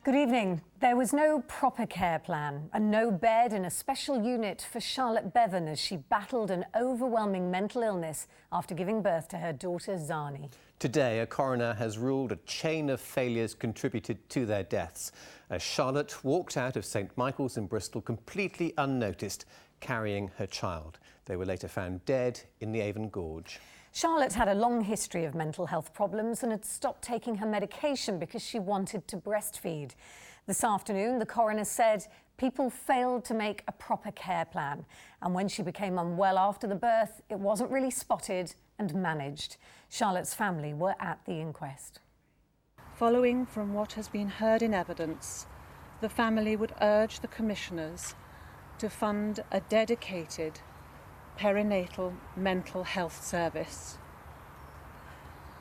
Good evening. There was no proper care plan and no bed in a special unit for Charlotte Bevan as she battled an overwhelming mental illness after giving birth to her daughter Zaani. Today, a coroner has ruled a chain of failures contributed to their deaths as Charlotte walked out of St Michael's in Bristol completely unnoticed, carrying her child. They were later found dead in the Avon Gorge. Charlotte had a long history of mental health problems and had stopped taking her medication because she wanted to breastfeed. This afternoon, the coroner said people failed to make a proper care plan. And when she became unwell after the birth, it wasn't really spotted and managed. Charlotte's family were at the inquest. Following from what has been heard in evidence, the family would urge the commissioners to fund a dedicated perinatal mental health service.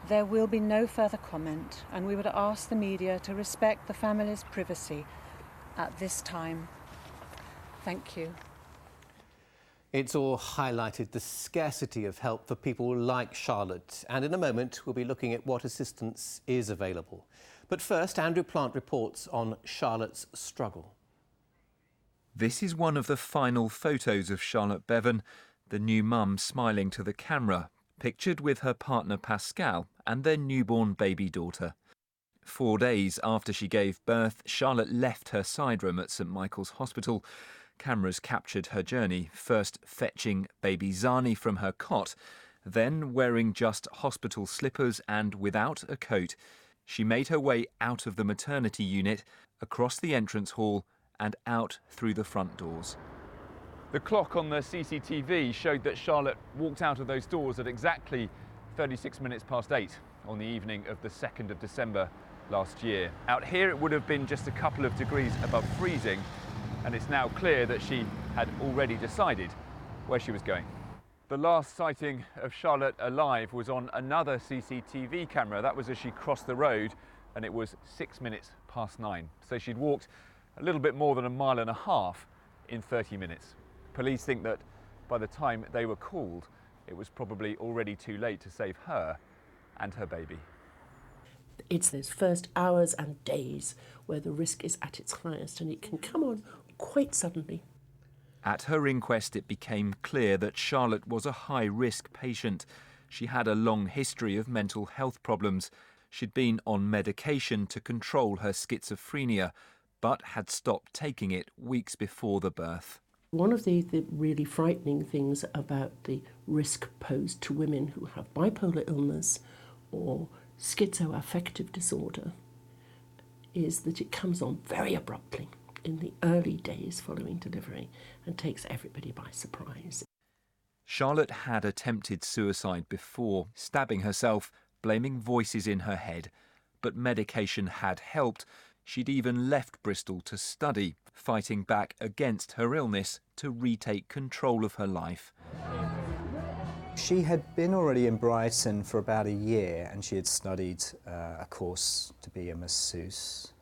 There will be no further comment, and we would ask the media to respect the family's privacy at this time. Thank you. It's all highlighted the scarcity of help for people like Charlotte, and in a moment we'll be looking at what assistance is available. But first, Andrew Plant reports on Charlotte's struggle. This is one of the final photos of Charlotte Bevan, the new mum smiling to the camera, pictured with her partner Pascal and their newborn baby daughter. 4 days after she gave birth, Charlotte left her side room at St Michael's Hospital. Cameras captured her journey, first fetching baby Zaani from her cot, then wearing just hospital slippers and without a coat. She made her way out of the maternity unit, across the entrance hall and out through the front doors. The clock on the CCTV showed that Charlotte walked out of those doors at exactly 36 minutes past 8 on the evening of the 2nd of December last year. Out here it would have been just a couple of degrees above freezing, and it's now clear that she had already decided where she was going. The last sighting of Charlotte alive was on another CCTV camera. That was as she crossed the road, and it was 6 minutes past 9. So she'd walked a little bit more than a mile and a half in 30 minutes. Police think that by the time they were called, it was probably already too late to save her and her baby. It's those first hours and days where the risk is at its highest, and it can come on quite suddenly. At her inquest, it became clear that Charlotte was a high-risk patient. She had a long history of mental health problems. She'd been on medication to control her schizophrenia, but had stopped taking it weeks before the birth. One of the really frightening things about the risk posed to women who have bipolar illness or schizoaffective disorder is that it comes on very abruptly in the early days following delivery and takes everybody by surprise. Charlotte had attempted suicide before, stabbing herself, blaming voices in her head. But medication had helped. She'd even left Bristol to study, fighting back against her illness to retake control of her life. She had been already in Brighton for about a year, and she had studied a course to be a masseuse.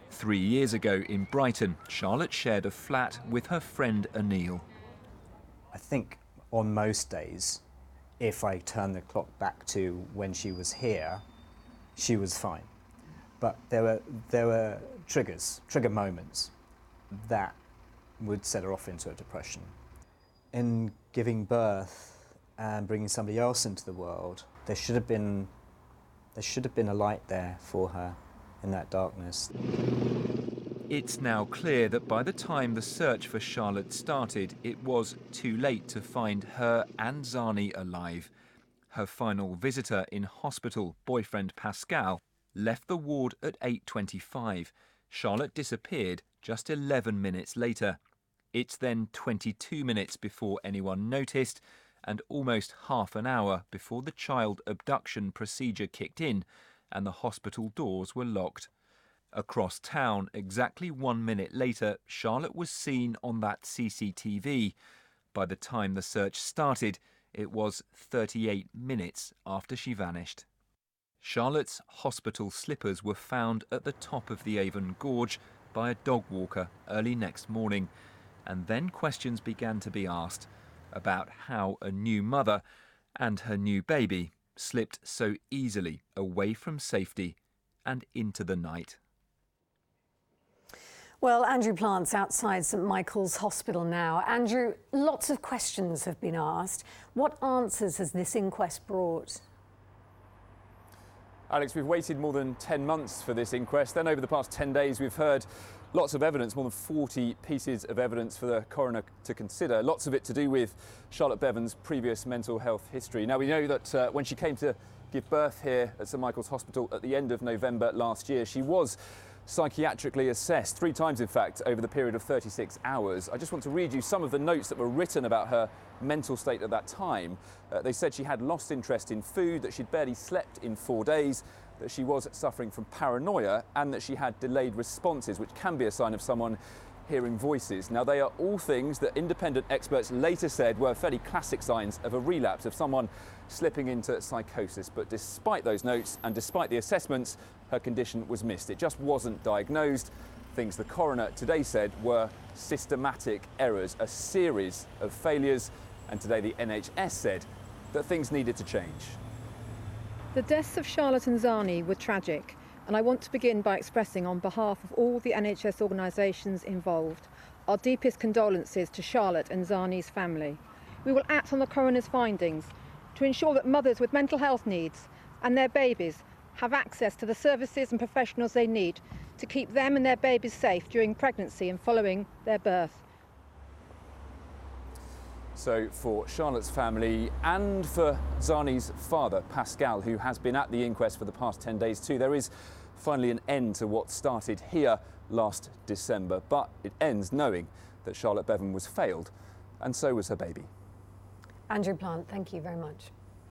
3 years ago in Brighton, Charlotte shared a flat with her friend Anil. I think on most days, if I turn the clock back to when she was here, she was fine. But there were trigger moments that would set her off into a depression. In giving birth and bringing somebody else into the world, there should have been a light there for her in that darkness. It's now clear that by the time the search for Charlotte started, it was too late to find her and Zaani alive. Her final visitor in hospital, boyfriend Pascal, left the ward at 8:25. Charlotte disappeared just 11 minutes later. It's then 22 minutes before anyone noticed and almost half an hour before the child abduction procedure kicked in and the hospital doors were locked. Across town, exactly 1 minute later, Charlotte was seen on that CCTV. By the time the search started, it was 38 minutes after she vanished. Charlotte's hospital slippers were found at the top of the Avon Gorge by a dog walker early next morning, and then questions began to be asked about how a new mother and her new baby slipped so easily away from safety and into the night. Well, Andrew Plant's outside St Michael's Hospital now. Andrew, lots of questions have been asked. What answers has this inquest brought? Alex, we've waited more than 10 months for this inquest. Then over the past 10 days, we've heard lots of evidence, more than 40 pieces of evidence for the coroner to consider. Lots of it to do with Charlotte Bevan's previous mental health history. Now, we know that when she came to give birth here at St Michael's Hospital at the end of November last year, she was psychiatrically assessed 3 times, in fact, over the period of 36 hours. I just want to read you some of the notes that were written about her mental state at that time. They said she had lost interest in food, that she'd barely slept in 4 days, that she was suffering from paranoia, and that she had delayed responses, which can be a sign of someone hearing voices. Now, they are all things that independent experts later said were fairly classic signs of a relapse, of someone slipping into psychosis. But despite those notes and despite the assessments, her condition was missed. It just wasn't diagnosed. Things the coroner today said were systematic errors, a series of failures. And today the NHS said that things needed to change. The deaths of Charlotte and Zaani were tragic, and I want to begin by expressing on behalf of all the NHS organisations involved our deepest condolences to Charlotte and Zaani's family. We will act on the coroner's findings to ensure that mothers with mental health needs and their babies have access to the services and professionals they need to keep them and their babies safe during pregnancy and following their birth. So for Charlotte's family and for Zaani's father, Pascal, who has been at the inquest for the past 10 days too, there is finally an end to what started here last December. But it ends knowing that Charlotte Bevan was failed, and so was her baby. Andrew Plant, thank you very much.